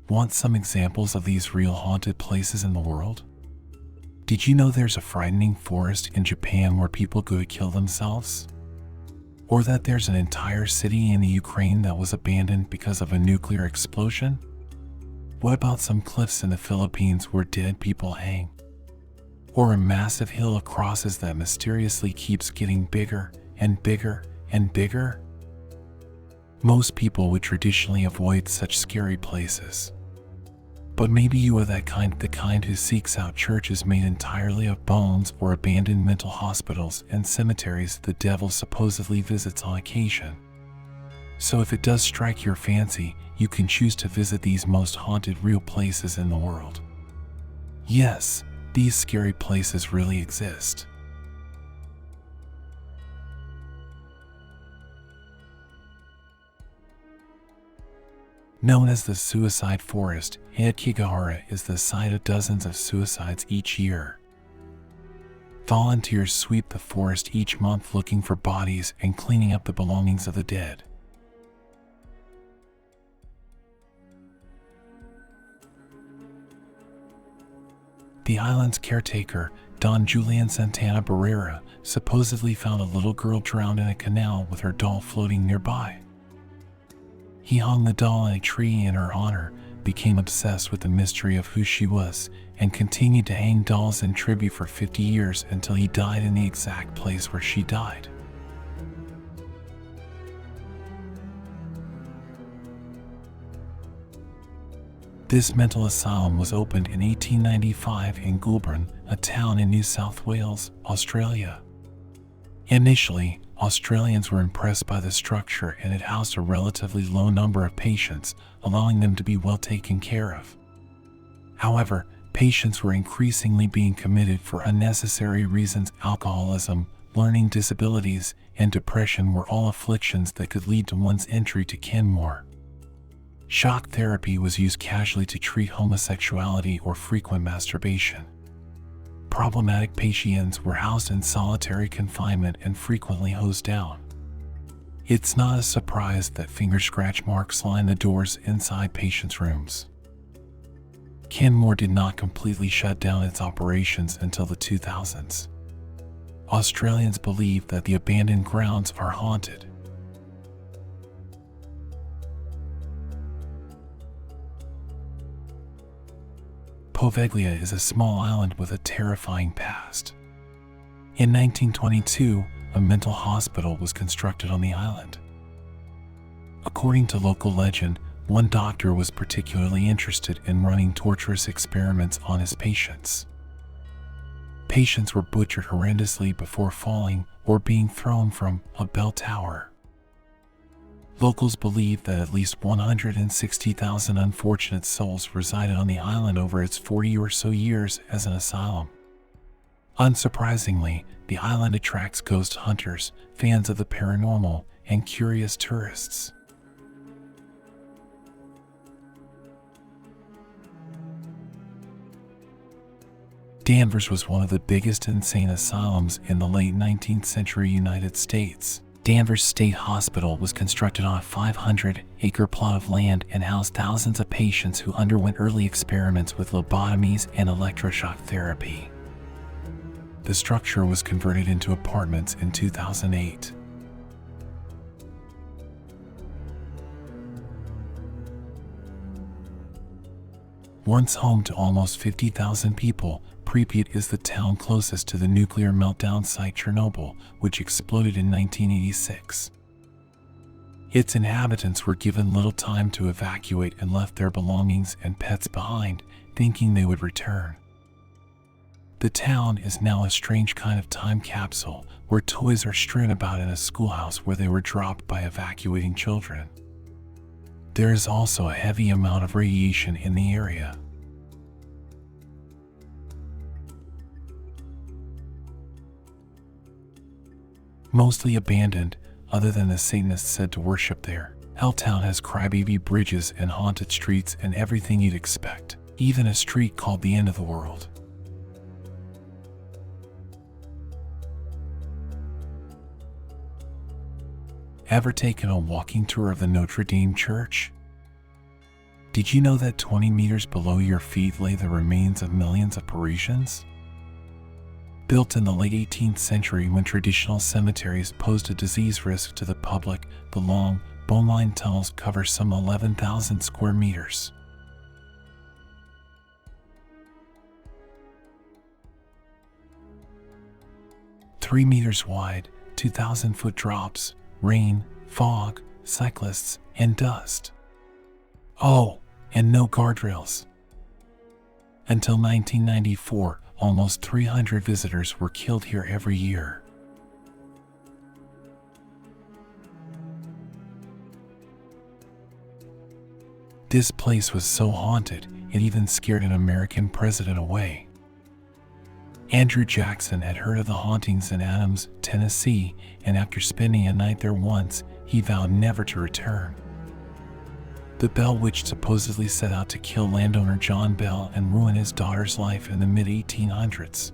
Want some examples of these real haunted places in the world? Did you know there's a frightening forest in Japan where people go to kill themselves? Or that there's an entire city in the Ukraine that was abandoned because of a nuclear explosion? What about some cliffs in the Philippines where dead people hang? Or a massive hill across us that mysteriously keeps getting bigger and bigger and bigger? Most people would traditionally avoid such scary places. But maybe you are the kind who seeks out churches made entirely of bones or abandoned mental hospitals and cemeteries the devil supposedly visits on occasion. So if it does strike your fancy, you can choose to visit these most haunted real places in the world. Yes, these scary places really exist. Known as the Suicide Forest, Aokigahara is the site of dozens of suicides each year. Volunteers sweep the forest each month looking for bodies and cleaning up the belongings of the dead. The island's caretaker, Don Julian Santana Barrera, supposedly found a little girl drowned in a canal with her doll floating nearby. He hung the doll in a tree in her honor, became obsessed with the mystery of who she was, and continued to hang dolls in tribute for 50 years until he died in the exact place where she died. This mental asylum was opened in 1895 in Goulburn, a town in New South Wales, Australia. Initially, Australians were impressed by the structure and it housed a relatively low number of patients, allowing them to be well taken care of. However, patients were increasingly being committed for unnecessary reasons. Alcoholism, learning disabilities, and depression were all afflictions that could lead to one's entry to Kenmore. Shock therapy was used casually to treat homosexuality or frequent masturbation. Problematic patients were housed in solitary confinement and frequently hosed down. It's not a surprise that finger scratch marks line the doors inside patients' rooms. Kenmore did not completely shut down its operations until the 2000s. Australians believe that the abandoned grounds are haunted. Poveglia is a small island with a terrifying past. In 1922, a mental hospital was constructed on the island. According to local legend, one doctor was particularly interested in running torturous experiments on his patients. Patients were butchered horrendously before falling or being thrown from a bell tower. Locals believe that at least 160,000 unfortunate souls resided on the island over its 40 or so years as an asylum. Unsurprisingly, the island attracts ghost hunters, fans of the paranormal, and curious tourists. Danvers was one of the biggest insane asylums in the late 19th century United States. Danvers State Hospital was constructed on a 500-acre plot of land and housed thousands of patients who underwent early experiments with lobotomies and electroshock therapy. The structure was converted into apartments in 2008. Once home to almost 50,000 people, Pripyat is the town closest to the nuclear meltdown site Chernobyl, which exploded in 1986. Its inhabitants were given little time to evacuate and left their belongings and pets behind, thinking they would return. The town is now a strange kind of time capsule, where toys are strewn about in a schoolhouse where they were dropped by evacuating children. There is also a heavy amount of radiation in the area. Mostly abandoned, other than the Satanists said to worship there, Helltown has crybaby bridges and haunted streets and everything you'd expect, even a street called the End of the World. Ever taken a walking tour of the Notre Dame Church? Did you know that 20 meters below your feet lay the remains of millions of Parisians? Built in the late 18th century when traditional cemeteries posed a disease risk to the public, the long, bone-lined tunnels cover some 11,000 square meters. Three meters wide, 2,000-foot drops, rain, fog, cyclists, and dust. Oh, and no guardrails. Until 1994, almost 300 visitors were killed here every year. This place was so haunted, it even scared an American president away. Andrew Jackson had heard of the hauntings in Adams, Tennessee, and after spending a night there once, he vowed never to return. The Bell Witch supposedly set out to kill landowner John Bell and ruin his daughter's life in the mid-1800s.